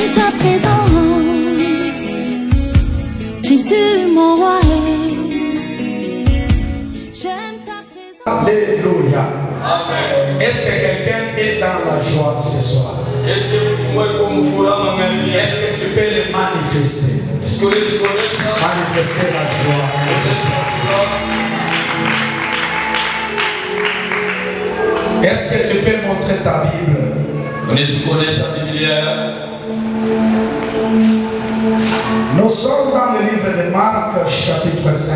J'aime ta présence, Jésus mon roi. J'aime ta présence. Alléluia. Amen. Est-ce que quelqu'un est dans la joie ce soir? Est-ce que tu peux le manifester? Manifester la joie. Est-ce que tu peux montrer ta Bible? Nous sommes dans le livre de Marc, chapitre 5.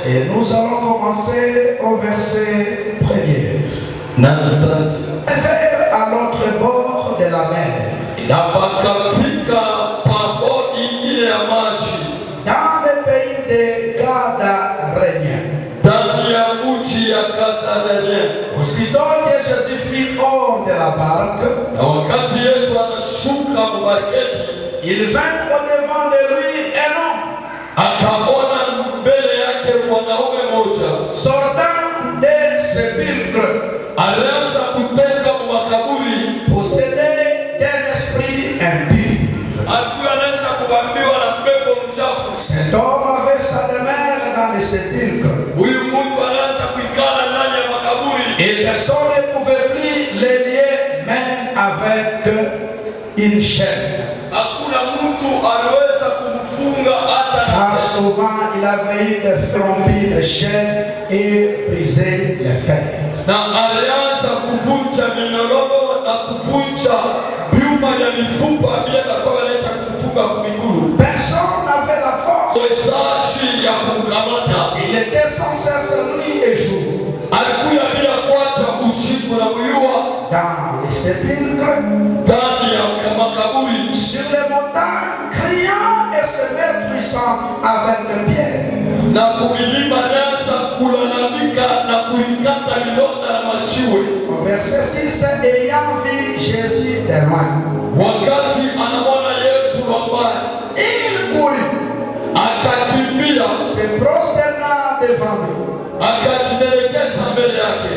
Et nous allons commencer au verset 1er. Vers à l'autre bord de la mer, dans le pays de Gadaréniens. Aussitôt que Jésus fut hors de la barque, il vint au-devant de lui un homme sortant des sépulcres, possédé d'un esprit impur. Cet homme avait sa demeure dans les sépulcres. Et personne ne pouvait plus les lier, même avec une chaîne. Car souvent il avait eu de rompre les chaînes et briser les fers. Personne n'avait la force. Il était sans cesse nuit et jour dans les sépulcres, sur les montagnes, criant et se métouissant avec des pierres. Au verset 6, ayant vu Jésus de loin, il courut, se prosterna devant lui,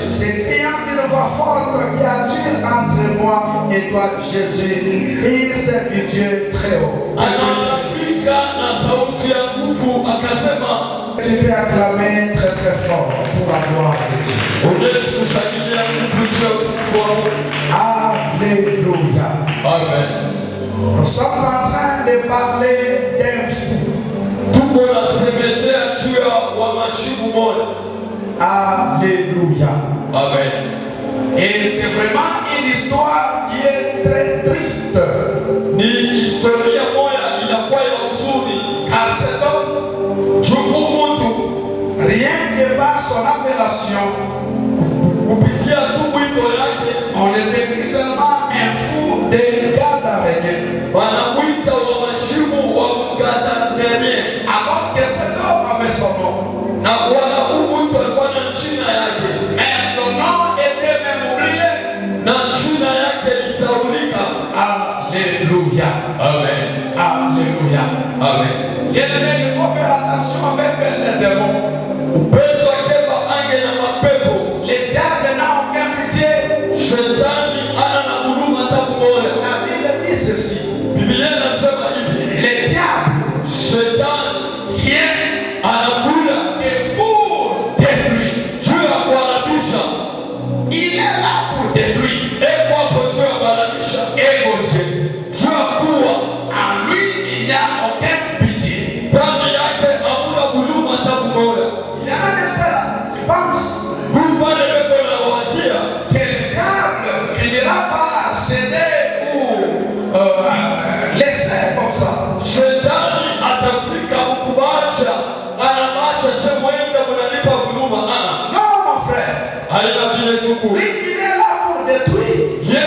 s'écriant d'une voix forte: qui as-tu entre moi et toi, Jésus, fils du Dieu très haut? Tu peux acclamer très très fort pour la gloire de Dieu. Alléluia. Amen. Nous sommes en train de parler d'un fou. Alléluia. Amen. Et c'est vraiment une histoire qui est très triste. Car cet homme, rien que par son appellation, on le décrit seulement un fou de Gadaréniens. Alors que cet homme avait son nom. Mais son nom était même oublié. Alléluia. Amen. Alléluia. Amen. Bien-aimé, il faut faire attention avec les démons. Les diables n'ont aucun pitié. La Bible dit ceci. Les diables viennent et pour détruire. Il est là pour détruire. En lui, il n'y a aucune pitié. Il y en a de ceux qui pensent que le diable finira par céder ou laisser comme ça. Non, mon frère. Lui, il est là pour détruire. Il est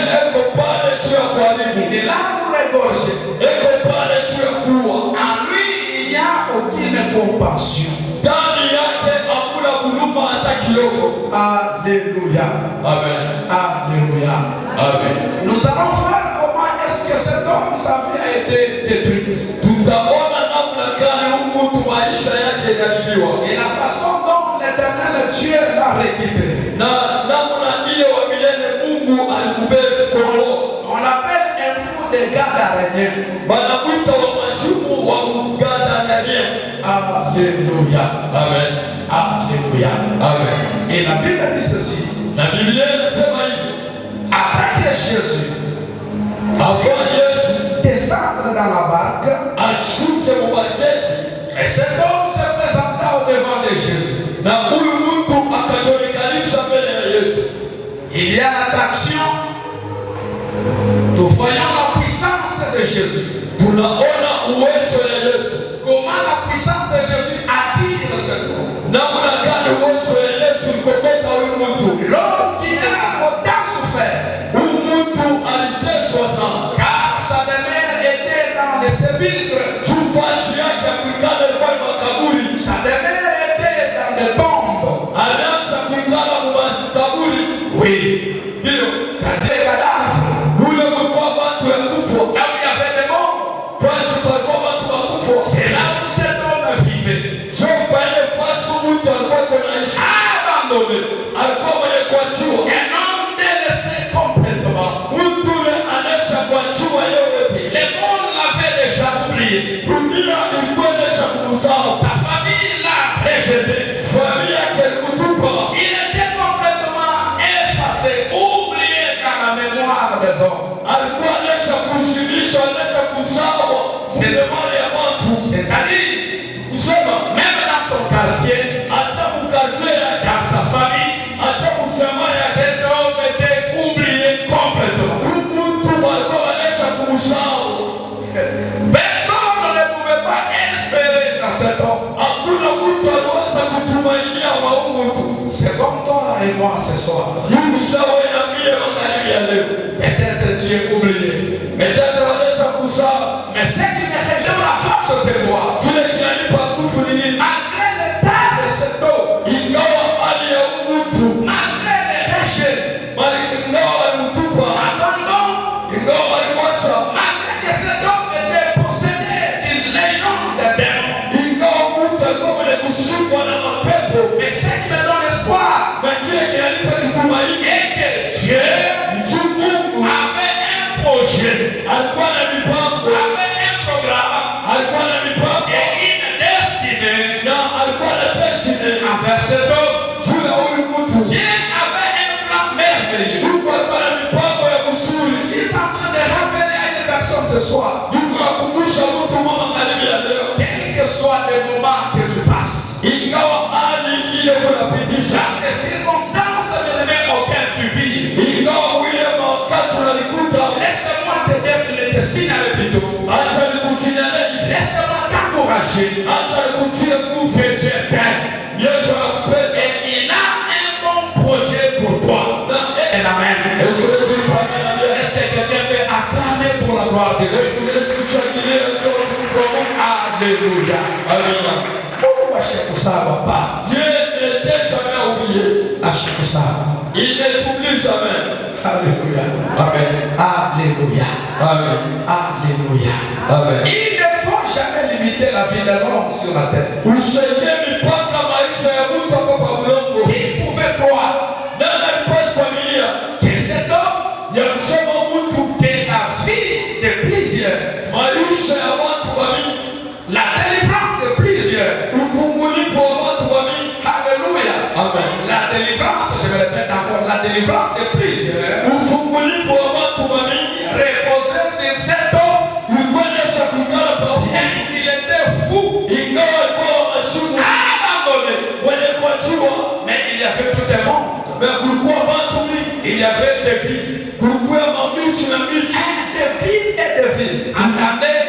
là pour égorger. En lui, il n'y a aucune compassion. Alléluia. Amen. Alléluia. Amen. Nous allons voir comment est-ce que cet homme, sa vie a été détruite. Et la façon dont l'Éternel Dieu l'a récupéré. brigade araignée. Banamuita wa mashumu wa mugada na rien. Alléluia. Amen. Alléluia. Amen. Et la Bible dit ceci. Na Biblia inasema hivi. Après que Jésus Avant Yesu descendre dans la barque, ashuke mubaketi. et cet homme se présenta au devant de Jésus. Na huyu mtu akajionekanisha mbele ya Yesu. Il y a l'attraction. Nous voyons la puissance de Jésus. Tunaona uwezo ya Yesu. Comment la puissance de Jésus attire cet homme. Namna gani uwezo ya Yesu ulikokota huyu mtu. L'homme qui a autant souffert, Huyu mtu aliteswa sana. car sa demeure était dans les sépulcres. Tufashi yake ya kuikala ilikuwa ni makaburi. Sa demeure était dans des tombes. Alianza kuikala makaburi. Oui. Ndio. Des cadavres. Ule mlikuwa watu ya kufa. Là où il y avait des morts. Fashi palikuwa watu wa kufa. C'est là où cet homme vivait. Sio pale fashi mtu alikuwa kunaishi. Abandonné. Alikuwa mwenye kuachiwa. Un homme délaissé complètement. Mtu ule anaisha kuachiwa yote. Le monde l'avait déjà oublié. Dunia ilikuwa inaisha kumsahau. Sa famille l'a rejeté. Familia yake ilikutupa. Il était complètement effacé, oublié dans la mémoire des hommes. Alikuwa anaisha kushirikisha, anaisha kusahau. C'est Ile mali ya watu. C'est-à-dire, Kusema même dans son quartier, hata mkazie yake, dans sa famille, hata mjamaa yake. cet homme était oublié complètement. Mtu alikuwa anaisha kumsahau. Personne ne pouvait pas espérer dans cet homme. Hakuna mtu aliweza kutumainia wa huyu mtu. C'est comme toi et moi ce soir. Mungu sawa na mie magharibi ya leo. Peut-être tu es oublié. Medani wanaisha kusahau. Mais ce qui me régène la force, c'est toi. Kile kinanipa nguvu ni nini? Malgré l'état de cet homme, Ingawa hali ya huyu mtu, malgré les rejet, ingawa alimtupa, abandon, ingawa alimwacha, malgré que cet homme était possédé d'une légende de démons. ingawa mtu alikuwa mwenye kushikwa na mapepo, Mais ce qui me donne espoir, na kile kinanipa kitumaini est que Dieu juu Mungu avait un projet, alikuwa na mipango, avait un programme alikuwa na mipango et une destinée na alikuwa na destiny envers cet homme. juu ya huyu mtu. Dieu avait un plan merveilleux. Mungu alikuwa na mipango ya kusuri. Je suis en train de rappeler à une personne ce soir, Mungu akumbusha mtu mama magharibi ya leo, quel que soit le moment que tu passes, ingawa hali ile kunapitisha, dans les circonstances auxquelles tu vis, ingawa ile wakati unalikuta, laisse-moi te dire qu'il est signalé plutôt. acha nikusinyale hivi, Laisse-moi t'encourager. acha nikutie nguvu. Que tu es bien. Yesu anakupenda Et il a un bon projet pour toi. Et amen. Yesu Yesu pamoja. Est-ce que quelqu'un peut acclamer pour la gloire de Dieu? Yesu Yesu shangilia Yesu akufunga. Alléluia. Amina. Mungu ashakusaba pa. Dieu ne t'a jamais oublié. Ashakusaba. Il ne t'oublie jamais. Alléluia. Amen. Alléluia. Amen. Alléluia. Amen. Il ne faut jamais limiter la vie de l'homme sur la terre. Usiwekee mipaka maisha ya mtu hapo kwa udongo. Qui pouvait croire Nani alipaswa kuaminia que cet homme, ya kusema mtu que la vie de plusieurs, maisha ya watu wamini, la délivrance de plusieurs, ufungulivu wa watu wamini. alléluia. Amen. La délivrance, je me répète encore, la délivrance de plusieurs Ufungulivu wa watu wamini reposait sur cet homme. ulikwendesha kukala pamoja. Il était fou, Ingawa alikuwa mashumu abandonné. wenye kuachiwa, Mais il y avait tout un monde. na kulikuwa watu mingi, Il y avait des vies. kulikuwa mabichi na miti. Des vies et des vies. Entendez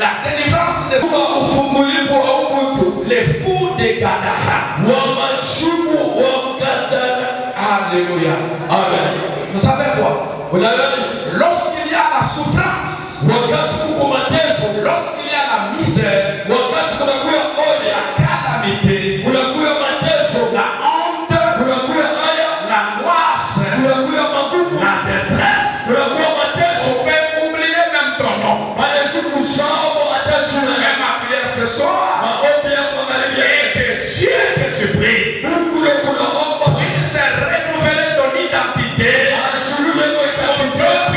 la délivrance de Kwa ufungulivu wa mtu, les fous de Gadara. wa mashumu wa Gadara. Alléluia. Amen. Vous savez quoi? Unadhani Lorsqu'il y a la souffrance, wakati kuko mateso, lorsqu'il y a la misère, wakati kunakuwa ole, la calamité, kunakuwa mateso, la honte, kunakuwa haya, l'angoisse, kunakuwa magumu, la détresse, kunakuwa mateso. on peut oublier même ton nom. Hawezi kusahau hata jina Et ma prière ce soir, maombi ya magharibi et que Dieu que tu pries, Mungu leo kunaomba puisse renouveler ton identité ashirike kwa pour kipindi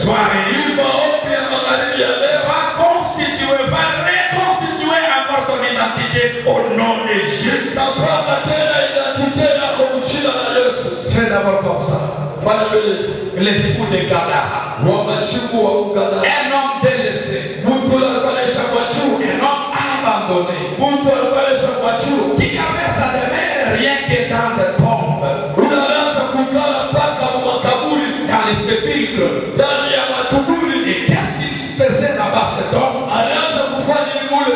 soir Hii maombi ya magharibi ya leo va reconstituer encore ton identité au nom de Jésus. tapanga tena identite yako mchina na Yesu. Fais d'abord comme ça. Fanya mbele. Les fous de Gadara. Wa mashiku wa Uganda. Un homme délaissé. Mtu alikuwa anaisha kwa chuo. Un homme abandonné. Mtu alikuwa anaisha kwa chuo. Qui avait sa demeure rien que dans des tombes. Unaanza kukala mpaka makaburi. Dans les sépulcres. Ndani ya matuburi. Et qu'est-ce qu'il faisait là-bas cet homme? Alianza kufanya nini mule?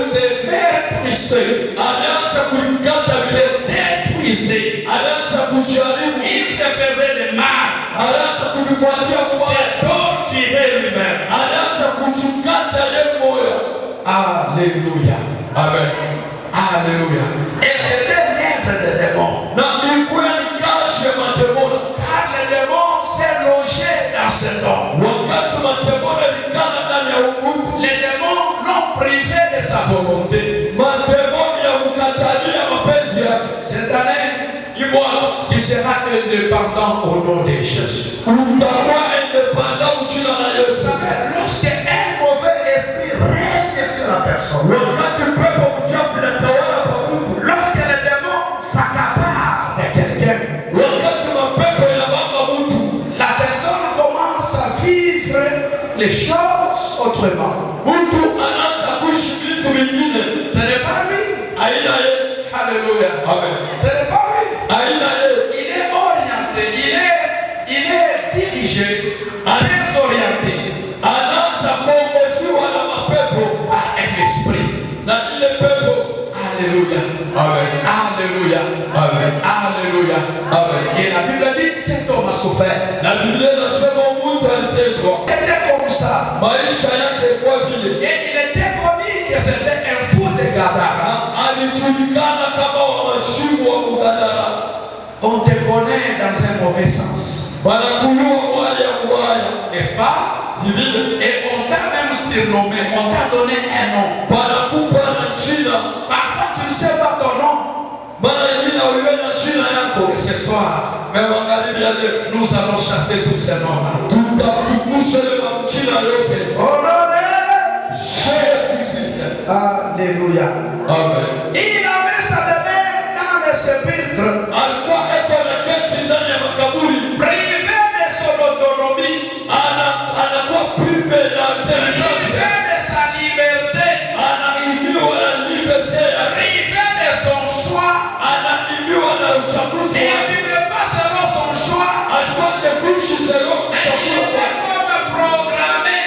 Détruisé. Alianza kuikata vile. Détruisé. Alianza kujaribu. Il se faisait de mal. Alianza kujifanyia Se kubaya. torturer lui-même. Alianza kujikata yeye moyo. Alléluia. Amen. Alléluia. Et c'était l'œuvre des démons. Na ilikuwa ni kazi ya mademoni. Car le démon s'est logé dans cet homme. Wakati mademoni alikana ndani ya mtu, Les démons l'ont privé de sa volonté. mademoni ya kukatalia mapenzi yake. Cette année, Ibwana, tu seras indépendant au nom de Jésus. utakuwa independent mchina na Yesu. Lorsque un mauvais esprit règne sur la personne, Wakati pepo mchafu inatawala kwa mtu, lorsque le démon s'accapare de quelqu'un, wakati mapepo inabamba mtu, la personne commence à vivre les choses autrement. mtu anaanza kuishi vitu vingine. Ce n'est pas lui. Aina ye, Alléluia. amen. Ce n'est pas lui. Aina ye, Il est orienté, il est dirigé, désorienté anaanza kuongozwa na mapepo par un esprit. na ile pepo. Alléluia. Amen. Alléluia. Amen. Alléluia. Amen. Et la Bible dit cet homme a souffert. Na Biblia inasema mtu aliteswa, Il était comme ça. maisha yake kwa vile Et il était connu que c'était un fou de Gadara. alijulikana kama wa mashimu wa Mugadara. On te connaît dans un mauvais sens. Wanakujua mwali ya mbaya, N'est-ce pas? si vile? Et on t'a même surnommé, on t'a donné un nom. Wanakupa na jina, Parfois tu ne sais pas ton nom. mara ingine uiwe na jina yako. Et ce soir, Magharibi ya leo nous allons chasser tous ces noms-là. tutakukusha ile majina yote. Au nom de Yesu Kristo. Alléluia. Amen. Il avait sa demeure dans le sépulcre, Alikuwa eko na keti ndani ya makaburi, privé de son autonomie, anakuwa prive na privé de sa liberté, anaimiwa na liberté ya privé de son choix. anaimiwa na uchaguzi Il ne wake. vivait pas selon son choix. Ashwande kuishi selo Il kuchagua était kwake. comme programmé.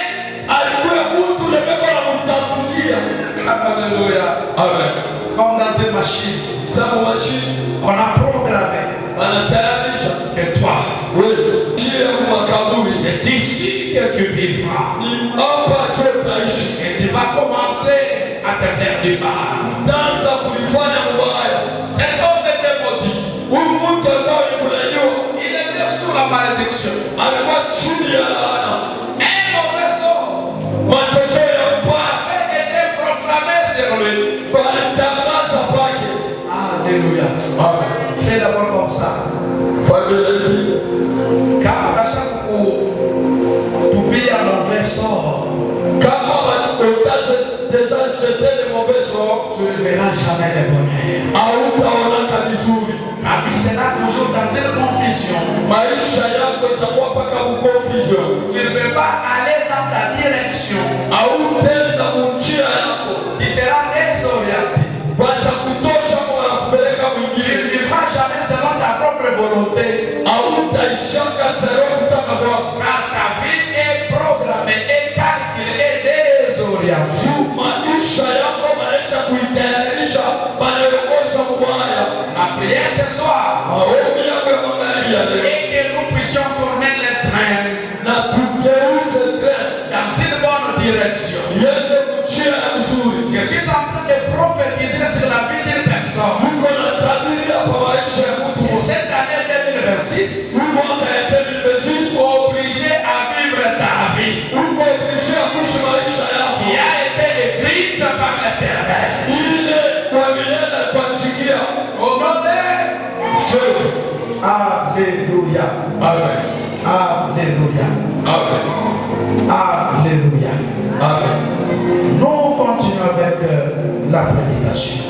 Alikuwa mtu rebeko na kumtafutia. Alléluia. Amen. Comme dans une machine, Samu mashini on a programmé anatayarisha que toi, wewe njia ya makaburi. c'est ici que tu vivras. Ni hapa tu utaishi. Et tu vas commencer à te faire du mal. Utaanza kulifanya mbaya. Cet homme était maudit. Huyu mtu alikuwa ni kulaniwa. Il était sous la malédiction. Alikuwa chini ya laana. Un mauvais sort Matokeo ya mbaya avait été proclamé sur lui. walitangaza kwake. Alléluia. Amen. Fais d'abord comme ça. Familia hii Kama kashaku kutubia mauvais sort, kama wasikotaje deja jeté le mauvais sort, tu ne verras jamais le bonheur. hautaonaka vizuri. Ta vie sera toujours dans une confusion. Maisha yako itakuwa mpaka confusion. Tu ne peux pas aller dans ta direction. Hautenda munjia yako, Tu seras désorienté. watakutosha wanakupeleka Tu mwingine. ne vivras jamais selon ta propre volonté. Hautaishaka sero kutaka kwako. Car ta vie est programmée et calculée et désorientée. Maisha yako maisha kuitayarisha panayokosa kubaya. La prière ce soir Maombi yako ya magharibi ya leo est que nous puissions tourner le train na tugeuze tena dans une bonne direction. yende njia ya mzuri. Je suis en train de prophétiser sur la vie d'une personne. Mungu anatabiri hapa maisha ya mtu Et cette année 2026, huyu mwaka ya 2026 tu es obligé à vivre ta vie uko obligé ya kuishi maisha yako qui a été écrite par l'Éternel. ile kwa milele kwa njikia. Au nom de Jésus. Alléluia. Amen. Alléluia. Amen. Alléluia. Amen. Nous continuons avec la prédication.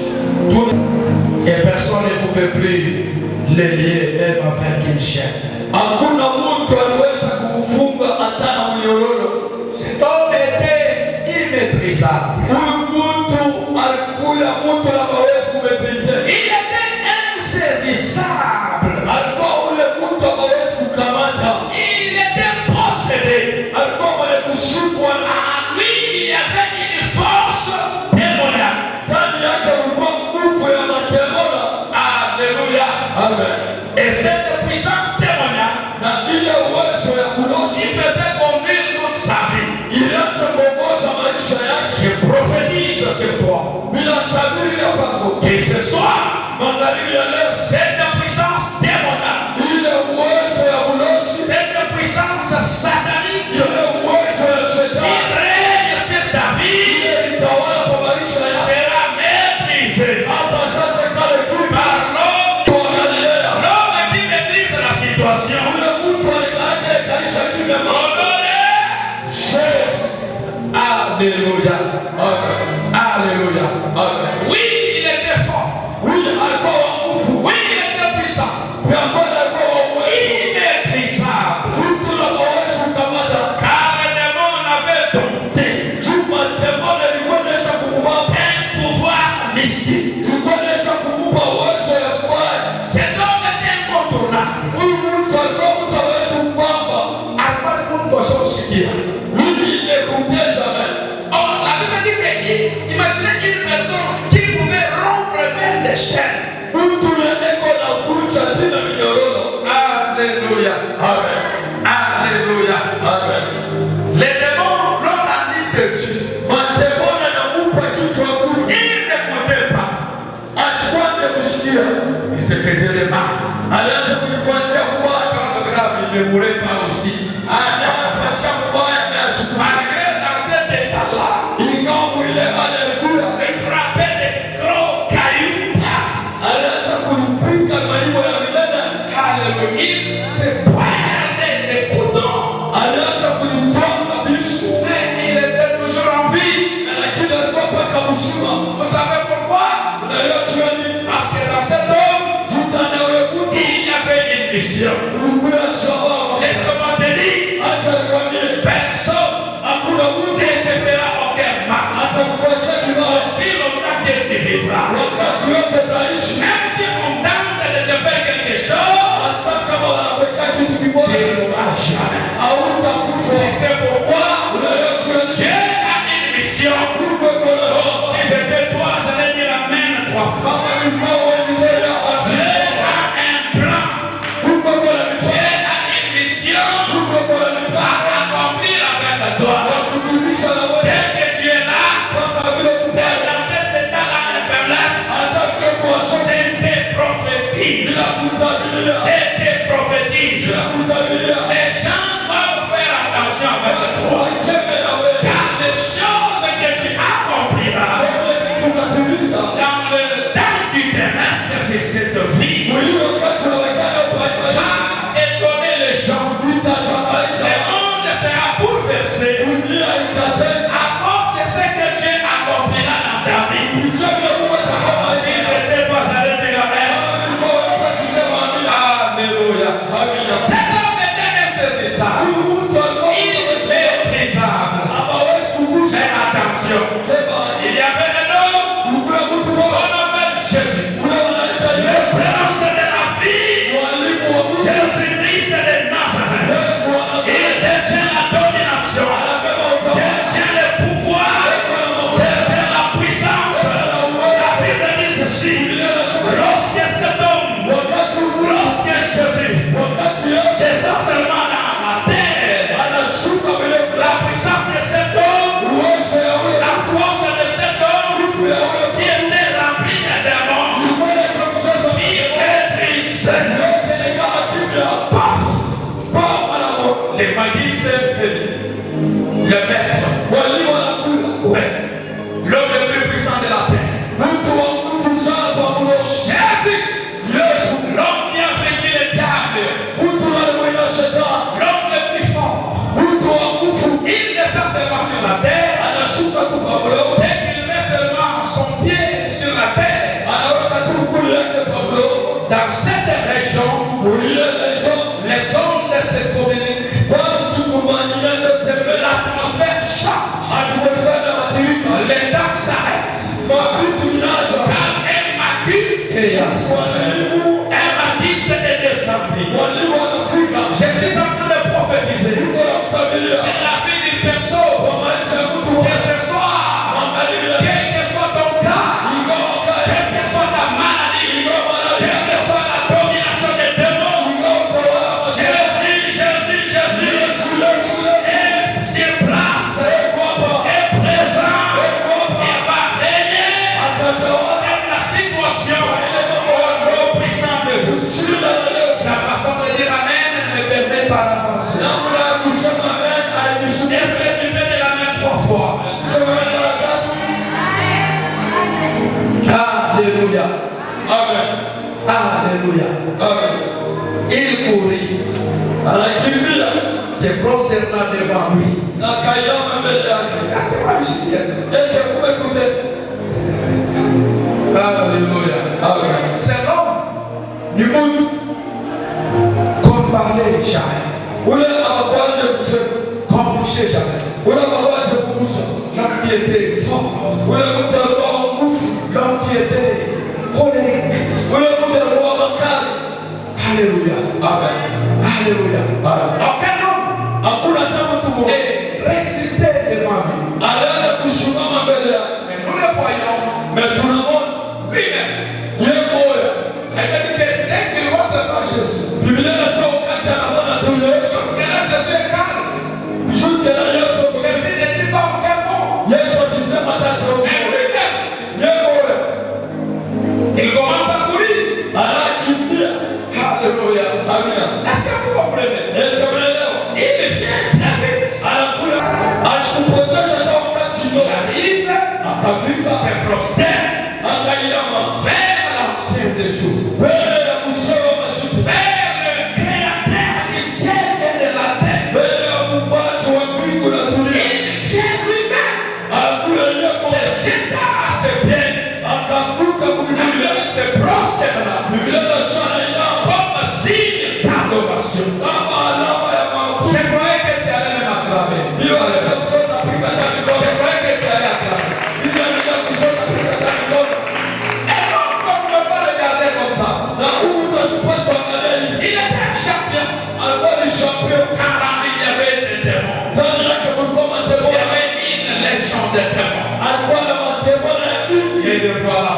Et personne ne pouvait plus les lier même afin qu'ils chaînent. Hakuna mtu aliweza kumfunga hata na mnyororo. Cet homme était immaîtrisable. Huyu mtu alikuwa mtu na hawezi kumepita. Il était insaisissable. Alikuwa ule mtu hawezi kukamata. Il était possédé. Alikuwa mwenye kushikwa. Lui, il y avait une force démoniaque. Ndani yake ulikuwa nguvu ya matemona. Alléluia. Amen. Et cette puissance démoniaque, Na ile uwezo ya kulosi il faisait conduire toute sa vie. iliacha kuongoza maisha yake. Je prophétise sur toi. Bila tabiri ya kwako. Et ce soir, Magharibi ya leo, cette puissance démoniaque, ile uwezo ya kulosi, cette puissance satanique, ile uwezo ya qui shetani, règne sur ta vie, ile itawala kwa maisha yako. sera maîtrisée Hapa sasa kale kitu par l'homme. tuangalia. L'homme qui maîtrise la situation. Ule mtu alikaje kaisha kimema. Honoré. Jésus. Alléluia. Amen. Alléluia. Amen. Oui, il était fort. Oui, alikuwa wa nguvu. Oui, il était puissant. Pia kweli alikuwa wa uwezo. Immaîtrisable. Mtu na hawezi kukamata. Car le démon avait dompté Juma demona ilikuwa inaisha kumubaba. un pouvoir mystique. Ilikuwa inaisha kumupa uwezo ya kubaya. Cet homme était incontournable. Huyu mtu alikuwa mtu hawezi kubamba. Alikuwa ni mtu asiosikia. Mimi nimekumbia jamais. Or, la Bible dit que imaginez une personne qui pouvait rompre même des chaînes. Mtu eko na kucha tena minyororo. Alléluia. Amen. Alléluia. Amen. Les démons l'ont rendu Dieu. Mademona namupa kichwa nguvu. Il n'écoutait pas. Asikwande kusikia. Il se faisait des mal. Alianza kujifanyia kubaya. Chose grave, il ne mourait pas aussi. Anafanya kubaya na ashukuru. Malgré dans cet état-là, Ingawa mwile alikuwa se frappait des gros cailloux. alianza kumpika maimbo ya milele. Alléluia. Il se poignardait des couteaux. Alianza kumpanga bisu. Mais il était toujours en vie. Lakini alikuwa paka mzima. Vous savez pourquoi? Unajua chuoni. Parce que dans cet homme, Jutani ya ule mtu. il y avait une mission. Ulikuwa sababu. Laisse-moi te dire, Acha nikwambie. personne Hakuna mtu ne te fera aucun mal. atakufanyia kibaya. Si longtemps que tu vivras. Wakati wote utaishi. Même si on tente de te faire quelque chose, Hata kama wanakuweka kitu tu kibaya. ne mourras jamais. Hautakufa. Et c'est pourquoi Unajua chuoni. Dieu a une mission. Mungu ako na Oh, si j'étais toi, j'allais dire amen 3 fois. kama ni mkao wa milele Dieu asili. a un plan. Mungu ako na Dieu mipango. a une mission Mungu ako na à mipango. accomplir avec toi. Kutumisha na wewe. Dès que tu es là, Kama vile kubaya. dans cet état-là de faiblesse, Hata vile kuwasha. je te prophétise. Bila kutabiria. Je te prophétise. Bila kutabiria. Les gens doivent faire attention avec toi. Wakeme na wewe. Car les choses que tu accompliras Kama kitu utatimiza. dans le temps qui te reste sur cette vie Mwili wakati unaonekana upaimaisha. va étonner les gens. Itashangaisha. Le monde sera bouleversé Dunia itatenda. à cause de ce que Dieu accomplira dans ta vie. Kutia vile Mungu atakoma Si sisi. je n'étais pas, j'allais dire amen. Kama nilikuwa wewe sisema amina. Alléluia. Amina. Cet homme était insaisissable. Huyu mtu alikuwa Imméprisable. hawezi kugusa. Mais attention, Sema, il y avait un homme Mungu ya mtu qu'on mmoja. appelle Jésus. Ule wanaita Le Yesu. prince de la vie. Mwalimu wa Mungu. Jésus-Christ de Nazareth. Yesu wa Il Nazareti. détient la domination. Anabeba utawala. Détient le pouvoir. Détient la puissance. La Bible dit ceci. Lorsque cet homme, Wakati ule. lorsque Jésus, Wakati Yesu descend seulement dans la terre, anashuka vile la puissance de cet homme, uwezo ya ule la force de cet homme, mtu ya ule qui était rempli de démons, kuonesha mchezo qui maîtrisait. yote ni kama kimya. Paf! Paa mwanamke. Les magistères faisaient. Le maître. Walimu wanakula. Ouais. L'homme le plus puissant de la terre. Mtu wa nguvu sana kwa mlo. Jésus. Yesu. L'homme qui a vaincu le diable. Mtu alimwina shetani. L'homme le plus fort. Mtu dans cette région, les ondes se communiquent. L'atmosphère change. Les dents s'arrêtent. Quand elle m'a dit que j'étais descendu, je suis en train de prophétiser. C'est la vie d'une personne. Que ce soit, quel que soit ton cas, quelle que soit ta maladie, quelle que soit la domination des démons, Jésus est place, est présent, et va régner sur la situation au puissant de Jésus. La façon de dire Amen ne me permet pas d'avancer. Est-ce que tu peux dire Amen 3 fois? Alléluia. Amen. Alléluia. Amen. Il courut, Anakimbia se prosterna devant lui. na kayama mbele yake. Est-ce que moi je suis bien? Est-ce que vous m'écoutez? Alléluia. Amen. C'est l'homme Ni mundu qu'on parlait jamais, ule abakwanje kusema, qu'on couchait jamais. ule abaweze kugusa, L'homme qui était fort, ule mtu alikuwa wa nguvu, l'homme qui était colérique. ule mtu alikuwa makali. Alléluia. Amen. Alléluia. Amen. Aucun homme Hakuna hata mtu mmoja n'est résisté devant lui. anaweza kusimama mbele yake. Mais nous le voyons Mais tunamwona lui-même. yeye moyo. Elle m'a dit que dès qu'il voit seulement Jésus, Biblia inasema wakati anaona tu Yesu, parce que là Jésus est calme. jusque là Yesu, Jésus ne dit pas aucun mot. Yesu asisema hata sauti. Mais lui-même, Yeye moyo il commence à courir. anakimbia. Alléluia. Amina. Est-ce que vous comprenez? Est-ce que mnaelewa? Il vient très vite. Anakuja ashikupotesha hata wakati Il kidogo, arrive, akafika se prosterne akainama vers l'ancien des jours, mbele ya kusema mashuti, vers le créateur du ciel et de la terre. mbele ya muumbaji wa mbingu na dunia. Il vient lui-même, Anakuja yeye se mwenyewe, jeta à ses pieds, akaanguka kumlilia. il se prosterne Biblia inasema inama comme signe d'adoration. kama alama ya maombi. Je croyais que tu allais me m'acclamer. Hiyo alisema piga ndani Je kwa croyais que tu allais acclamer. Biblia inaenda kusema piga ndani kwa Et donc, on ne peut pas regarder comme ça. na huyu mtu asipaswa angalia hivi. Il était un champion. Alikuwa ni champion. Car en lui, il y avait des démons. Ndani yake kulikuwa Il y matemo. avait une légion de démons. Alikuwa na matemo na mingi. Et le voilà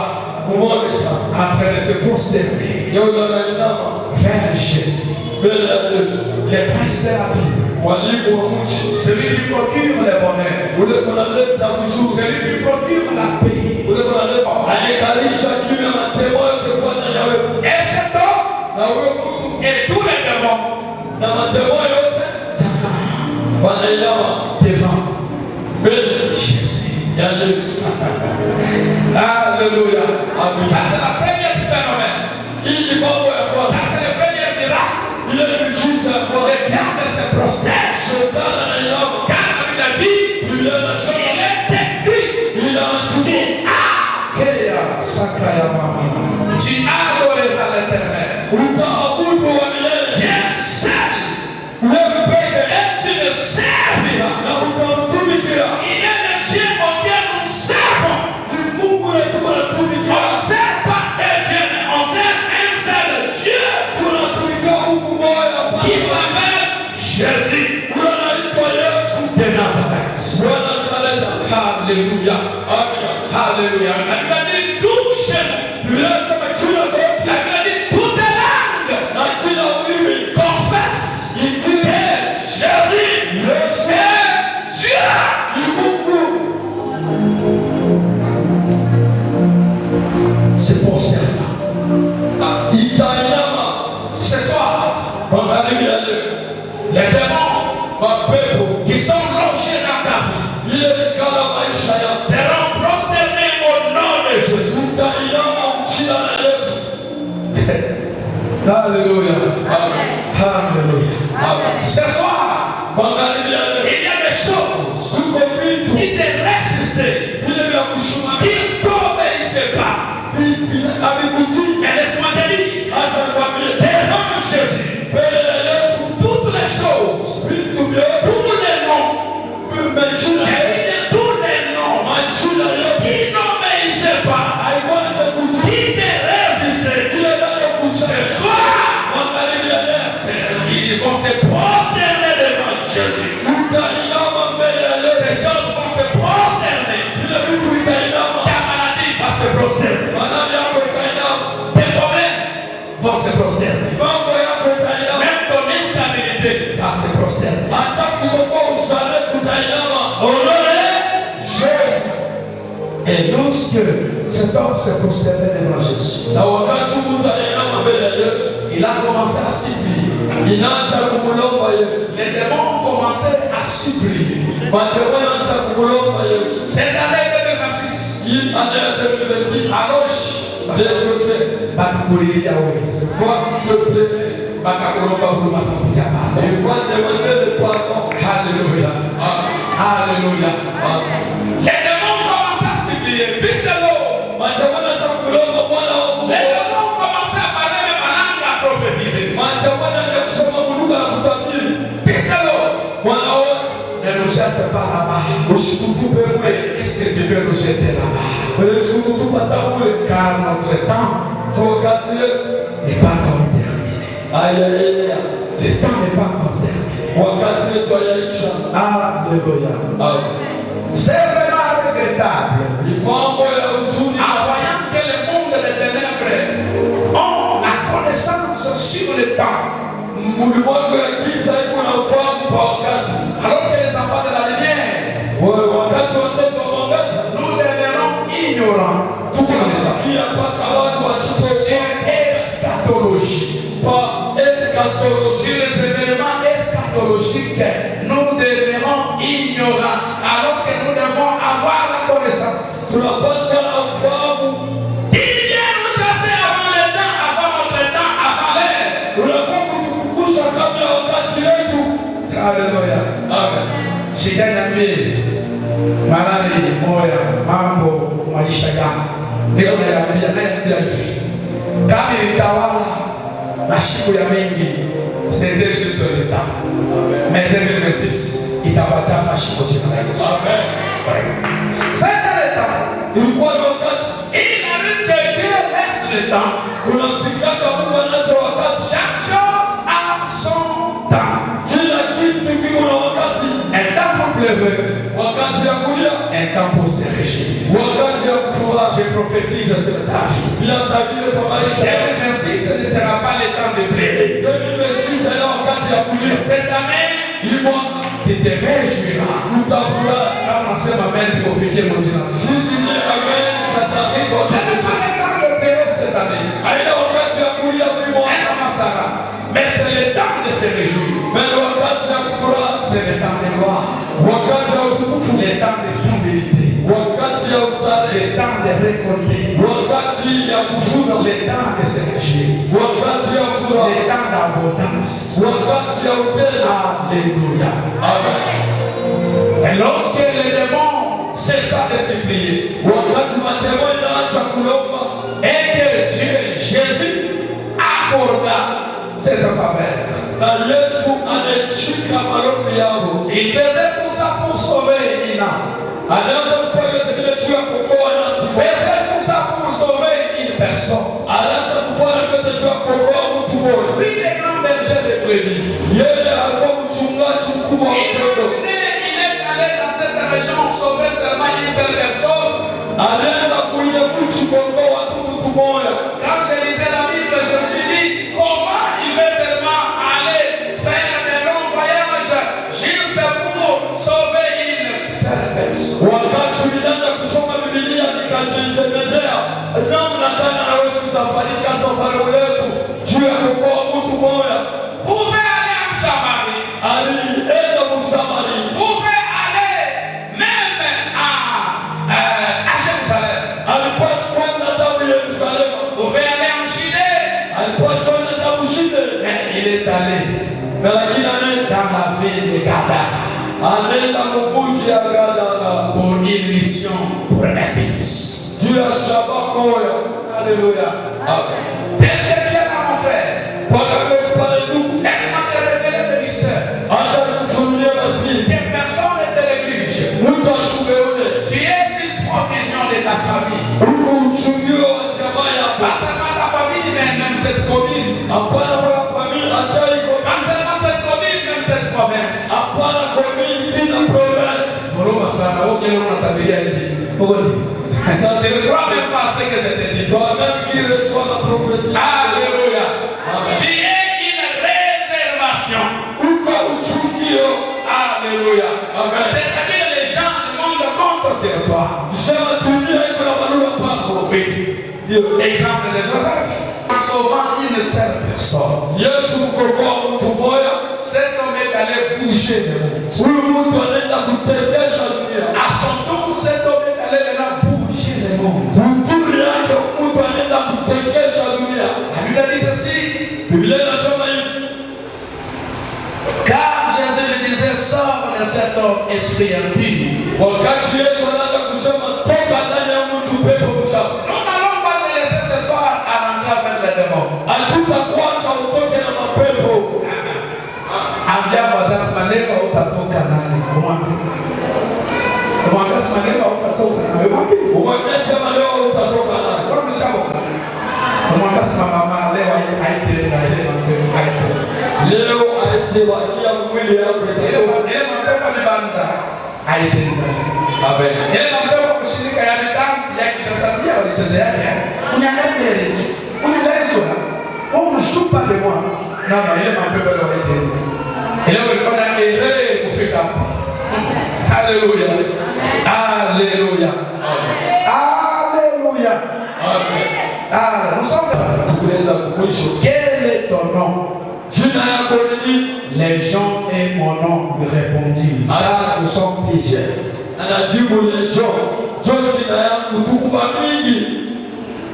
Muone sasa. en train de se prosterner Yeye anainama vers Jésus, mbele ya Yesu. le prince de la vie, Mwalimu wa mchi. celui qui procure le bonheur, Ule kunaleta mzuri. celui qui procure la paix. Ule kunaleta. Alikalisha kimya matemo yote kwa ndani ya wewe. Et cet homme Na huyo mtu et tous les démons na matemo yote wanainama devant mbele Jésus. ya Yesu. Alléluia. Amen. Ça, c'est la première phénomène. Hii ni mambo ya Ça, kwanza. c'est le premier miracle. Ile ni miujiza ya kwanza. Le diable se prosterne. Shetani anainama. Car il a dit, Biblia inasema il est écrit, ila anatubu. tu adoreras l'Éternel. Utaabudu wa milele. Dieu seul. Wewe peke Et tu le serviras. na utamtumikia. Il est le Dieu auquel nous servons. Ni Mungu na tunatumikia. On ne sert pas un Dieu, mais on sert un seul Dieu Tunatumikia Mungu mmoja qui Baba. s'appelle Jésus Huyo anaitwa Yesu de Nazareth. wa Nazareti. Alléluia. Amina. Alléluia. La Bible a dit touche. Biblia inasema kila goti La Bible a dit toute langue na kila ulimi confesse ikiri que Jésus Yesu est Dieu. ni Mungu. C'est pour cela. Itainama Ce soir, magharibi ya leo. les démons Mapepo qui sont logés dans ta vie ile ikala maisha yako. seront prosternés au nom de Jésus. Utainama uchila na Yesu. Alléluia. Amen. Alléluia. Amen. Ce soir, Magharibi ya leo. il y a des choses Tuko vitu qui te résistent, vile vya kushuma qui ne t'obéissent pas. amekutii Mais laisse-moi te dire, se prosterner. Et lorsque cet homme s'est prosterné devant Jésus, il a commencé à supplier. Les démons ont commencé à supplier. Cette année 2026, alors Alléluia. Alléluia. Les démons ont commencé à supplier. Fils de l'eau. Les démons ont commencé à parler même en langue à prophétiser. Fils de l'eau. Ne nous jette pas là-bas. Est-ce que tu peux nous jeter là-bas? Car notre temps n'est pas encore terminé. Le temps n'est pas encore terminé. Alléluia. C'est vraiment regrettable. En voyant que le monde des ténèbres ont la connaissance sur le temps. Alors que les enfants de la lumière, nous demeurons ignorants sur le temps. Sur eschatologie. Sur les événements eschatologiques, nous demeurons ignorants. Alors que nous devons avoir la connaissance. Il vient nous chasser avant le temps, avant notre temps, avant l'heure. Alléluia. Amen. Shida niambie malali moya mambo maisha yako. Ndio naambia hivi. Kama nitawala mashiko ya mengi, c'était juste le temps. Mais 2026 itawachafa shiko jina la Yesu. Amen. C'est le temps. Il arrive que Dieu laisse le temps. Chaque chose a son temps. Un temps pour pleurer, un temps pour se réjouir. Je prophétise sur ta vie. 2026, ce ne sera pas le temps de pleurer. Cette année, tu te réjouiras. Quand on s'est m'amène pour fêter mon Dieu. Ce n'est pas le temps de pleurer cette année. Mais c'est le temps de se réjouir. C'est le temps de gloire. Le temps de stabilité. Le temps de récolter. Le temps de se réjouir. Le temps d'abondance. Alléluia. Amen. Et lorsque les démons cessent de supplier, et que Dieu, Jésus, accorda cette faveur. Il faisait tout ça pour sauver une âme. Il faisait tout ça pour sauver une personne. Lui, le grand berger de brebis. Il est allé dans cette région sauver seulement une seule personne. Quand je lisais la Bible, je me suis dit, comment il veut seulement aller faire des longs voyages juste pour sauver une seule personne. Pouvait aller en Samarie. Pouvait aller même à Jérusalem. Pouvait aller en Judée. Mais il est allé dans la ville de Gadara pour une mission, pour un but. Alléluia. Amen. Tel que tu es là, mon frère. Laisse-moi te révéler le mystère. Que personne ne te néglige. Tu es une provision de ta famille. Pas seulement ta famille, mais même cette commune. Pas seulement cette commune, même cette province. Tu ne crois même pas ce que je te dis. Toi-même qui reçois la prophétie. Alléluia. Amen. Tu es une réservation. Exemple de Joseph. En sauvant une seule personne. Yesu kukokoa mtu mmoja. Cet homme est allé bouger le monde. Huyu mtu anaenda kutekesha dunia. À son tour, cet homme est allé bouger le monde. Mtu yake mtu anaenda kutekesha dunia. La Bible dit ceci. Biblia inasema hivi. Car Jésus lui disait, sors de cet homme esprit impur. Wakati Yesu anaanza kusema toka ndani ya mtu pepo mchafu. Nous n'allons pas te laisser ce soir à rentrer avec les démons. Hatutakuacha utoke na mapepo. Ambia voisin simaleko utatoka nani? Umwambia simaleko utatoka nani? Umwambia sema leo utatoka nani? Kwa mshabo. Umwambia sema mama leo haitenda ile mambo haitenda. Leo aitebakia mwili yako itakuwa. Ile mambo ni banda haitenda. Amen. Ile mambo kushirika ya mitambo ya kisasa walichezea yake. Unyang'anya ile. Unyang'anya sura. On joue pas de moi. Non, ile mambo leo haitenda. Ile walifanya ile kufika hapo. Haleluya. Haleluya. Haleluya. Amen. Ah, nous sommes Tunaenda kumwisho. quel est ton nom? Jina yako ni nini? Les gens et mon nom lui répondirent. Car nous sommes plusieurs. Anajibu lesho. Jina yangu tukuba mingi.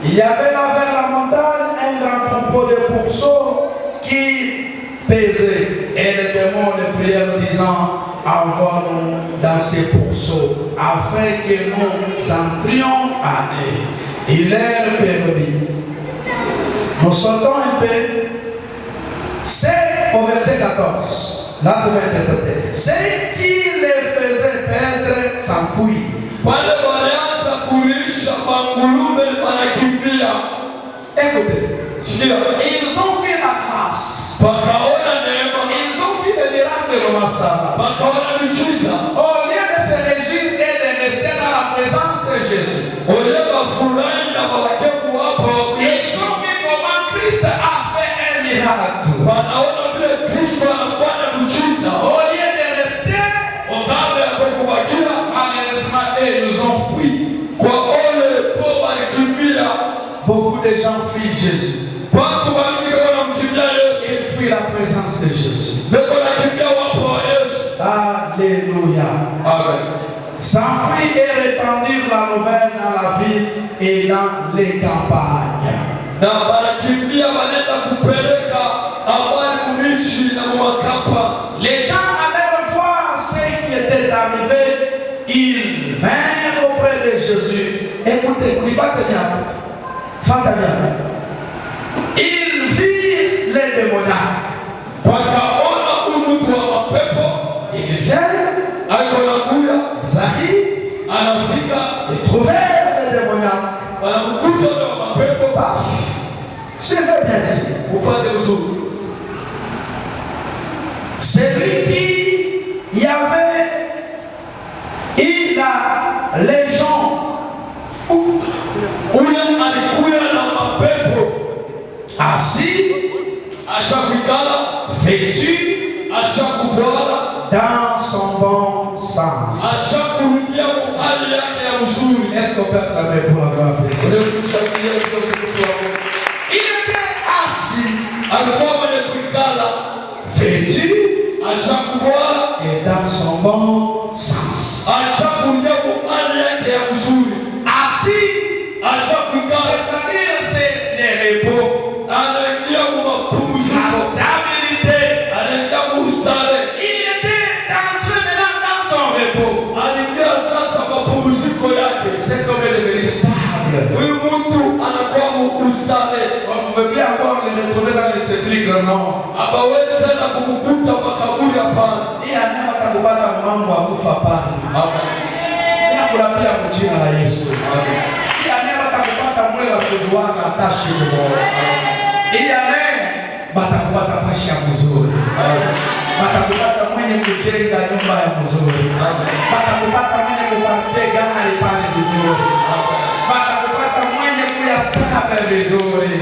Il y avait là vers la montagne un grand troupeau de pourceaux qui pesait. Et les démons les prièrent disant, envoie-nous dans ces pourceaux afin que nous entrions à eux. Il leur permit. Nous sautons un peu. C'est au verset 14. Là tu vas interpréter. C'est qui les faisait perdre s'enfuir. Wale walianza kulisha mangulume wanakimbia. Écoutez. Sikia. Ils ont fait la grâce. Wakaona neema. Ils ont fait le miracle de Masaba. Wakaona miujiza. Au lieu de se réjouir et de rester dans la présence de Jésus. Oleba furahi na walakebu hapo. Ils ont vu comment Christ a fait un miracle. Wanaona vile Kristo anafanya miujiza. Au lieu de rester, Ogambe hapo kubakia. malheureusement ils ont fui. Kwa ole po walikimbia. Beaucoup de gens fuient Jésus. Watu walikuwa wanamkimbia Yesu. Ils fuient la présence de Jésus. Beko wanakimbia wapo wa Yesu. Alléluia. Amen. S'enfuir et répandre la nouvelle dans la ville et dans les campagnes. Na wanakimbia wanaenda kupeleka habari mbichi na makapa. Les gens allèrent voir ce qui était arrivé. Ils vinrent auprès de Jésus. Écoutez, faites bien. Faites bien. Ils virent les démoniaques. Wakaona mtu wa mapepo. Ils viennent. Anakuja. Zahir. Anafika. Ils trouvèrent les démoniaques. Wanakuja na mapepo. Suivez bien ici. Ufate uzuri. Celui qui y avait eu la légion outre. Ule alikuja na mapepo. Assis. Ashakikala. Vêtu. Ashakuvala. Dans son bon sens. Ashakurudia kwa hali yake ya uzuri. Est-ce qu'on peut acclamer pour la gloire de Dieu? Il était assis. Alikuwa mwenye kuikala. Vêtu. Ashakuvala. Et dans son bon sens. Ashakurudia kwa hali yake ya uzuri. Assis. Ashakikala. C'est-à-dire c'est les repos. Anaingia kwa mapumziko. Stabilité. Anaingia kwa ustare. Il était entré maintenant dans son repos. Aliingia sasa mapumziko yake. C'est comme il est devenu stable. Huyu mtu anakuwa mustare. On ne pouvait plus encore le retrouver dans les sépulcres, non. Hawezi tena kumkuta makaburi hapana. Il y a même atakubata mambo akufa pana. Amen. Inakula pia mjina la Yesu. Amen. Il y a même atakubata mwe wa kujuana atashi mmoja. Il y a même batakubata fashi ya mzuri. Batakubata mwenye kujenga nyumba ya mzuri. Batakubata mwenye kupata gari pale vizuri. Batakubata mwenye kuyastable vizuri.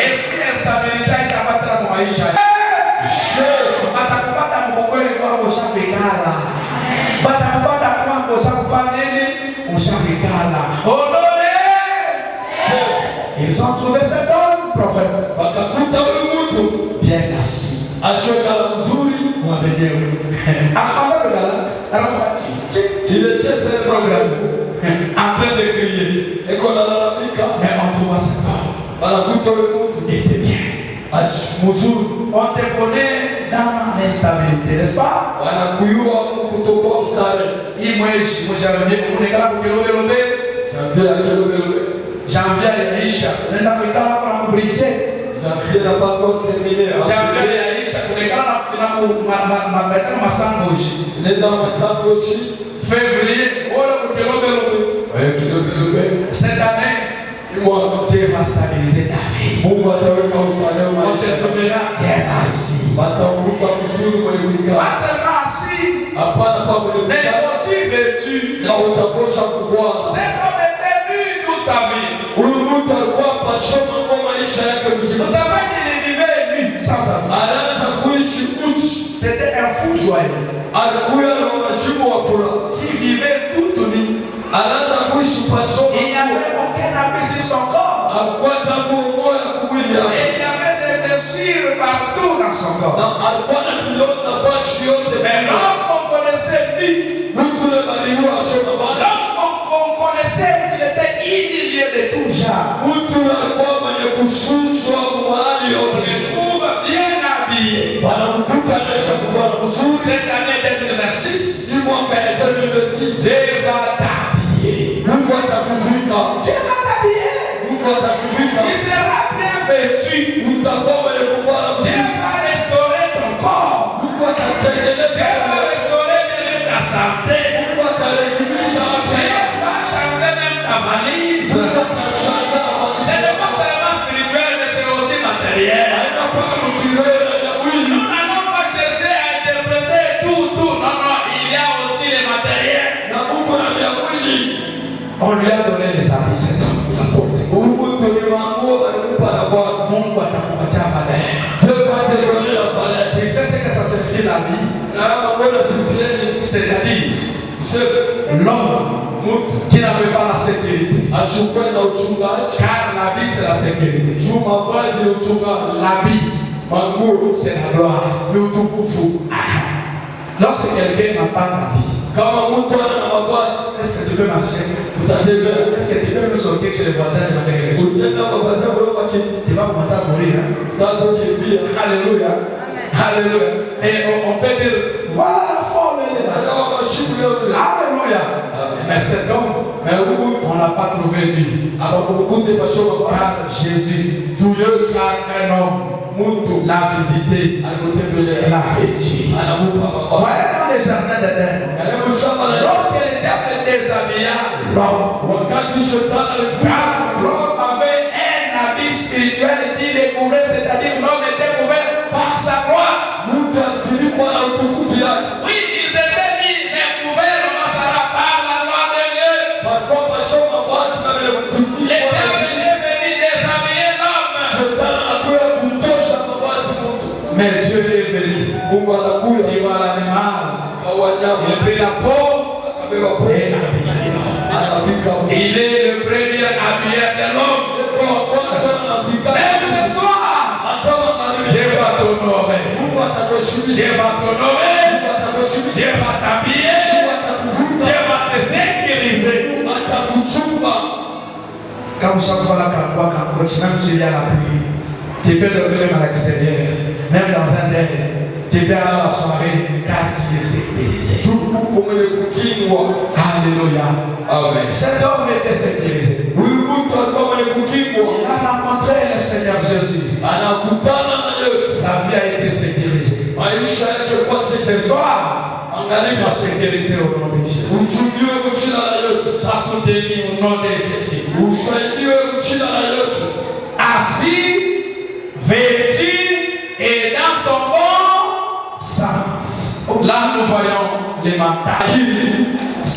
Est-ce stabilité itapata maisha? Batakubata mkokweli kwako ushapikala. Batakubata kwako ushakufanya nini? Ushapikala. Ondole. prophète wakakuta huyu mtu bien assis. ashokala mzuri Mwabedeu. Asfaza bedala, arabati. il était sur un programme En train de crier. eko nalalamika Mais on trouve ça pas. banakuta huyu mtu Il était bien. mzuri On te connaît dans l'instabilité, n'est-ce pas? wanakuyua kutokuwa mstari Imweshi, mshavye kunekala kukilobe. janvier akelobelwe Janvier yaisha. Nenda kuikala hapa na kubrike. janvier n'a pas encore terminé Janvier yaisha kunekala na mabeta masangoji. nenda masangoshi Février, ole kukilobe. ayokelobelwe Cette année, Dieu va stabiliser ta vie. Mungu ataweka usalama On te maisha trouvera bien assis. watakuta mzuri mwenye kuikaa Pas seulement assis, hapana pa mwenye mais kuikaa aussi vêtu. na utakosha kuvaa. Cet homme était nu toute sa vie. Huyu mtu alikuwa pashoma kwa maisha yake Vous mzima, savez qu'il vivait nu sans savoir. anaanza kuishi uchi, C'était un fou joyeux alikuwa na mashimo wa furaha, qui vivait toute nu. anaanza kuishi pashoma, Il n'y avait aucun habit sur son corps. alikuwa damu moya kumwili Et yake, il y avait des blessures partout dans son corps. na alikuwa na milonda fashi yote. Mais l'homme qu'on connaissait lui, Mtu ule baliwa ashoma basi, l'homme qu'on connaissait qu'il était humilié de tout genre. mtu ule alikuwa mwenye kushushwa mahali On yote, le trouve bien habillé. wanamkuta anaisha kuvaa mzuri. Cette année 2026, Si mwaka ya 2026 Dieu va t'habiller. Mungu atakuvika, Dieu va t'habiller. Mungu atakuvika, Il sera bien vêtu. utakuwa mwenye kuvaa Dieu mzuri. va restaurer ton corps. Mungu Dieu atatengeneza, va restaurer même ta santé. Mungu atarekebisha afya Dieu yako, va changer même ta valise. Mungu atashasha Ce n'est pas seulement spirituel, mais c'est aussi matériel. haina mpaka mkiroho na mwili. Nous n'allons pas chercher à interpréter tout. Non, non, il y a aussi les matériels. Na Mungu na vya mwili. On lui a donné les habits, cet homme. Il a porté. Mungu tulimwamua walimpa na kwa Mungu atakupatia fadhili. Dieu va te donner la valeur. Tu sais ce que ça signifie la vie? Na kama mbona sifieni C'est-à-dire sasa l'homme mtu qui n'avait pas la sécurité. ashukwe na uchungaji, Car la vie, c'est la sécurité. juu mavazi ya uchungaji, L'habit, manguo c'est la gloire. ni utukufu. Lorsque quelqu'un n'a pas d'habit, Kama mtu ana na mavazi est-ce que tu peux marcher? utatembea, Est-ce que tu peux me sortir chez les voisins et demander quelque chose? utenda mavazi yako kama kitu Tu vas commencer à mourir. Hein? utazokimbia. Alléluia. Alléluia. Et on peut dire, voilà la forme. Akawa mashimu leo vile. Alléluia. Amen. Mais cet homme, Na huyu on n'a pas trouvé lui. abakumkute pashoma kwa Car Jésus, juu Yesu car un homme, mtu l'a visité et alimtembelea, l'a vêtu. anamupa mavazi. Voyez dans les jardins d'Éden, Karibu shamba la lorsque le diable déshabilla l'homme, wakati shetani alifuka, car l'homme avait un habit spirituel qui découvrait, c'est-à-dire l'homme était couvert par sa gloire. mtu alifunikwa na utukufu yake. Oui, ils étaient mis, mais couverts par la loi de Dieu. Walikuwa pashoma mavazi na Le kufunikwa. diable est venu déshabiller l'homme. Shetani anakuja kutosha mavazi mtu. Mais Dieu est venu. Mungu anakuja Tu vois l'animal, akawanyama, il a pris la peau akabeba et pole, habillé l'homme. anafika mtu. Il est le premier habilleur de l'homme. Ndio wa kwanza anafika. Même ce soir, Hata magharibi. Dieu va t'honorer. Mungu atakuheshimisha. Dieu va t'honorer. Mungu atakuheshimisha. Dieu va t'habiller. Mungu atakuvuta. Dieu va te sécuriser. Atakuchunga. Quand chaque fois là, même s'il y a la pluie, tu peux dormir même à l'extérieur, même dans un délai. Tu peux aller à la soirée car tu es sécurisé. Mungu mwenye kukingwa. Alléluia. Amen. Cet homme était sécurisé. Huyu mtu alikuwa mwenye kukingwa. Il a rencontré le Seigneur Jésus. Anakutana na Yesu. Sa vie a été sécurisée. Maisha yake kwa sisi. Ce soir, Angalia sois sécurisé au nom de Jésus. uchungiwe mchina la Yesu. Sois soutenu au nom de Jésus. Usaidiwe mchina la Yesu. Assis, vêtu et dans son bon sens. Là, nous voyons les mentalités.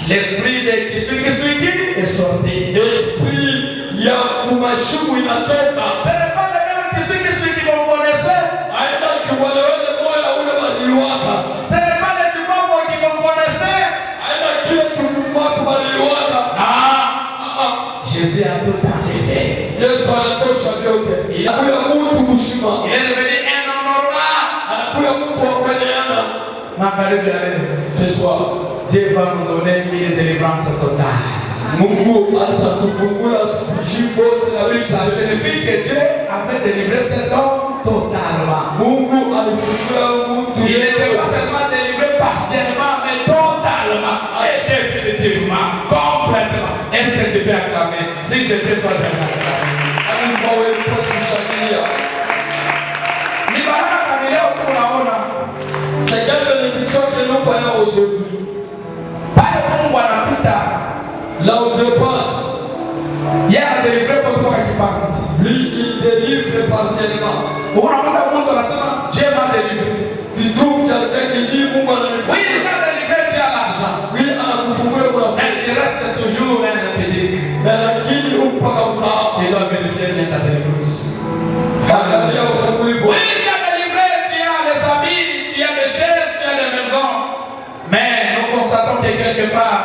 L'esprit de Kisuki est sorti. Esprit ya umashumu inatoka. Ce n'est pas le même Kisuki qu'on connaissait. Aenda kiwelewele moya ule waliwaka. Ce n'est pas le Zimbabwe qu'on connaissait. Aenda kile kimumafu waliwaka. Jésus a tout enlevé. Yesu anatosha vyote. Huyo Il est devenu un honorable. Ce soir, Dieu va nous donner une délivrance totale. Ça signifie que Dieu avait délivré cet homme totalement. Il n'était pas seulement délivré partiellement, mais totalement, et définitivement, complètement. Est-ce que tu peux acclamer? Si je fais pas, je vais acclamer. C'est quelle bénédiction que nous voyons aujourd'hui? Là où Dieu passe, il y a délivré pour toi qui parle. lui il délivre partiellement. Dieu m'a délivré. Tu trouves quelqu'un qui dit Oui, il m'a délivré, tu as l'argent. oui, à la confondre pour la Mais tu restes toujours un impédique. mais la qui dit ou pas comme ça, Tu dois vérifier bien ta délivrance. regardez au fond pour Oui, il m'a délivré, tu as les habits, tu as des chaises, tu as des maisons. Mais nous constatons que quelque part,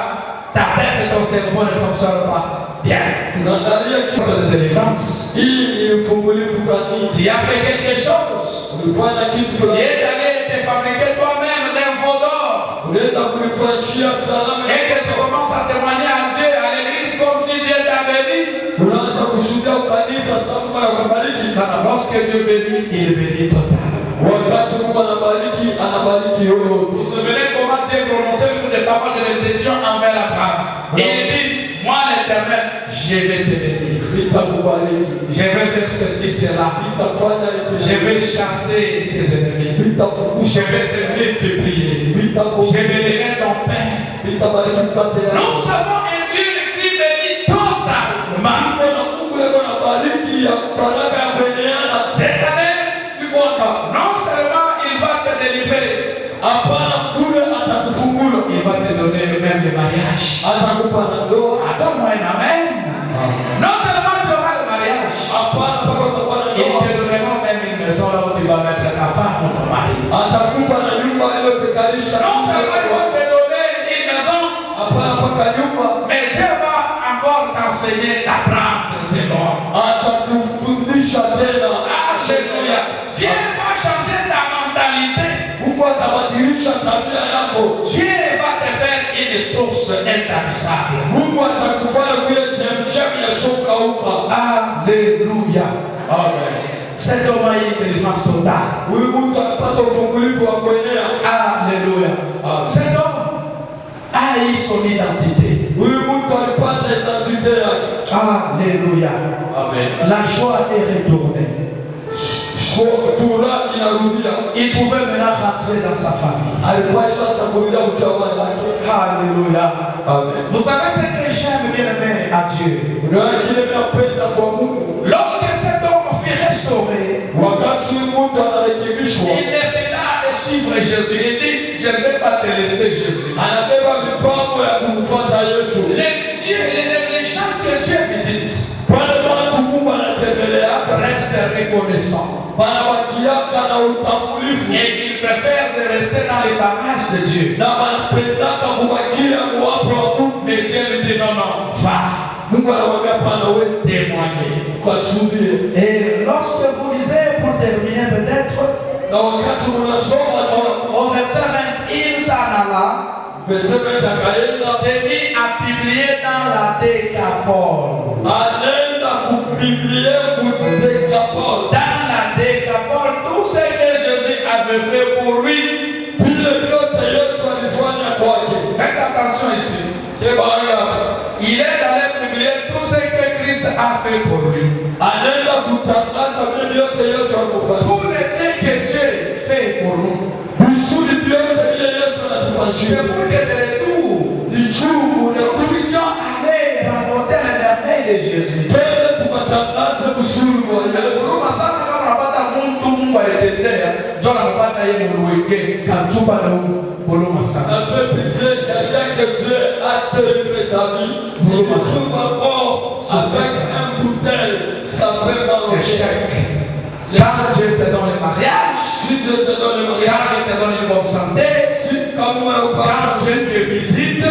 ta tête et ton cerveau ne fonctionnent pas bien. de Délivrance. il faut vous dire Tu as fait quelque chose. il faut un qui Tu es allé te fabriquer toi-même d'un veau d'or. unaenda kulifanyia salama Et que tu commences à témoigner à Dieu, à l'église, comme si Dieu t'a béni. unaanza kushuhudia kanisa sababu ya kubariki. Lorsque Dieu bénit, il bénit totalement. Wakati Mungu anabariki yote. Vous vous souvenez comment Dieu prononçait des paroles de bénédiction envers Abraham? Il dit, moi l'Éternel, je vais te bénir. Je vais faire ceci, cela. Je vais chasser tes ennemis. Je vais te multiplier. Je bénirai ton père. Nous avons un Dieu qui bénit totalement. Cette année, non seulement il va te délivrer, il va te donner même le mariage. Donne-moi un amen. Non seulement tu auras le mariage, il te donnera même une maison là où tu vas mettre ta femme ou ton mari. Non seulement il va te donner une maison, mais Dieu va encore t'enseigner, t'apprendre ces noms. Alléluia. Dieu va changer ta mentalité. Dieu va te faire une source intarissable. Alléluia. Amen. Cet homme a eu une délivrance totale. Alléluia. Cet homme a eu son identité. Alléluia. Amen. La joie est retournée. Il pouvait maintenant rentrer dans sa famille. Alléluia. Vous savez ce que j'aime bien aimer à Dieu? Lorsque cet homme fut restauré, il décida de suivre Jésus. Il dit, je ne vais pas te laisser, Jésus. Les gens que Dieu visite, reste reconnaissant. Et il préfère de rester dans les barrages de Dieu. Mais Dieu lui dit non, non, va. Témoigner. Et lorsque vous lisez, pour terminer peut-être, au verset 20, il s'en alla, s'est mis à publier dans la Décapole. Dans la Décapole, tout ce que Jésus avait fait pour lui. Faites attention ici. Il est allé publier tout ce que Christ a fait pour lui. Tout le bien que Dieu fait pour nous. C'est pour que de retour, nous puissions aller raconter les merveilles de Jésus. Ça fait pitié quelqu'un que Dieu a délivré sa vie. Il trouve encore avec un bouteille, ça fait mal au cœur. Quand Dieu te donne le mariage, Si Dieu te donne le quand mariage, Dieu te donne une bonne santé, quand Dieu te visite,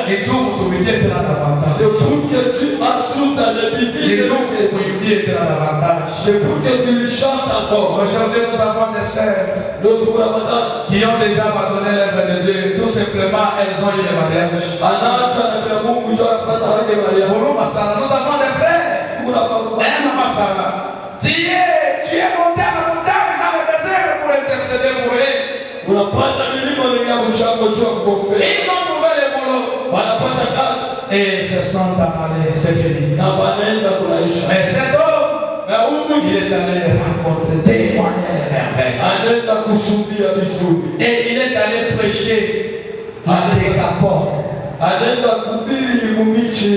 et Dieu vous bien de davantage. c'est pour que tu ajoutes à Les l'épidémie. gens se bien de davantage. C'est pour que tu lui chantes encore. Aujourd'hui, nous avons des sœurs Ndugu Ramadan, qui ont déjà abandonné l'œuvre de Dieu. Tout simplement, elles ont eu le mariage. anaacha na vya Mungu ndio anapata wake Maria. Nous avons des frères. Kuna baba Tu es monté à la montagne dans le désert pour intercéder pour eux. unapanda milima ya mshango juu kuombe. Ils ont trouvé les boulots. Wanapata kazi Et se sont allés, c'est fini. na wanaenda kunaisha. Mais cet homme, Na huyu il est allé rencontrer, témoigner les merveilles. anaenda kushuhudia vizuri. Et il est allé prêcher la Décapole. Anaenda kuhubiri mumichi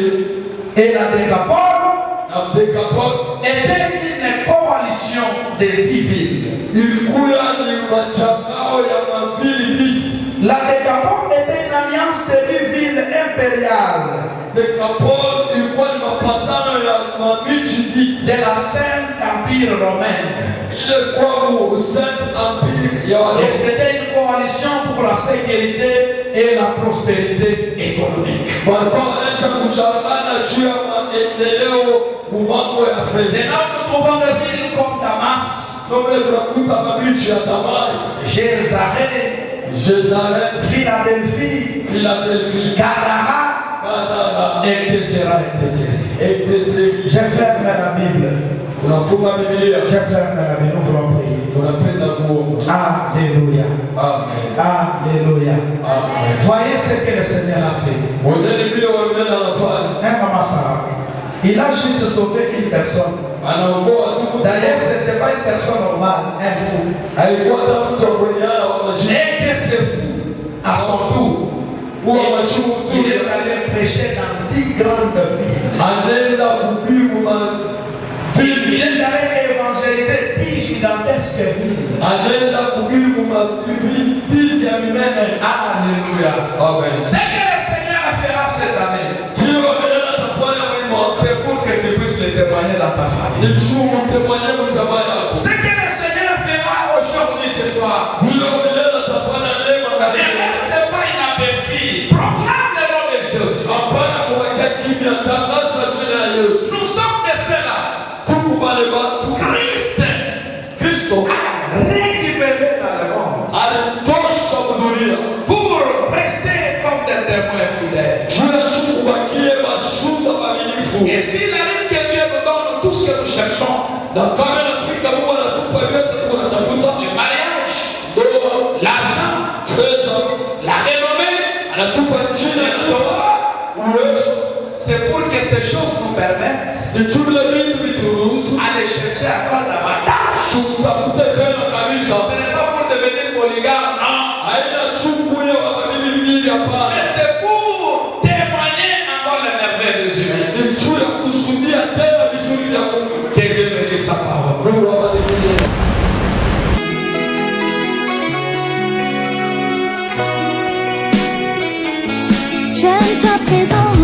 Et la Décapole na Dekapoli. était une coalition des 10 villes. Ilikuwa ni machangao ya mavili visi. La Décapole était une alliance de 10 villes impériales Dekapoli ilikuwa ni mapatano ya mamichi visi. de la Saint Empire romain. Ile kwa Saint Empire ya Et Waroma. c'était une coalition pour la sécurité et la prospérité économique. Walikuwa wanaisha kuchangana juu ya maendeleo mu mambo ya C'est fedha. là que nous trouvons des villes comme Damas, Kama tunakuta mamichi ya Damas, Jérusalem, Jerusalem, Philadelphie, Philadelphie, Gadara, Kadara, etc. etc. etc. Je ferme la Bible. Tunafunga Biblia, Je ferme la Bible. Nous voulons prier. tunapenda kuomba. Alléluia. Amen. Alléluia. Amen. Voyez ce que le Seigneur a fait. Mwendeni vile wamena anafanya. Maman Sarah, il a juste sauvé une personne. Anaokoa tu. D'ailleurs, ce n'était pas une personne normale, un fou. Haikuwa hata mtu wa kwenye ala wa mashine. Et que ce fou, à son tour, Huwa mashumu tu. il est allé prêcher dans 10 grandes villes. Anaenda kuhubiri ma Il vili. est allé évangéliser 10 gigantesques villes. Anaenda kuhubiri ma vili tisi ya minene. Alléluia. Amen. Ce que le Seigneur fera cette année, Kile wamena atafanya mwema. c'est pour que tu puisses le témoigner dans ta famille. Ni chumu mtemanye mchama yako. Ce que le Seigneur fera aujourd'hui, ce soir, Vile wamena atafanya lema na ne lema. reste pas inaperçu. Proclame le nom de Jésus. Hapana kuweka kimya, tangaza jina la Yesu. Nous sommes de ceux-là. Tukubali watu. Christ Kristo a récupéré dans le monde alitosha kudunia. pour rester comme des témoins fidèles. Kila siku kubakie mashuhuda waaminifu. Et s'il arrive que Dieu nous donne tout ce que nous cherchons, Na kama nafika Mungu anatupa vyote tunatafuta. le mariage, Ndoa, l'argent, pesa, la renommée, anatupa jina, le anatupa pouvoir, uwezo. c'est pour que ces choses nous permettent Ni vile vitu vituruhusu d'aller chercher encore davantage. tutafute tena kabisa. Ce n'est pas pour devenir polygame, non. Haina chungu ya wabili mbili hapana. Mais c'est pour témoigner encore les merveilles de Dieu. Ni juu ya kusudia tena vizuri vya Mungu. Que Dieu bénisse sa parole. Mungu awabariki. J'aime ta présence.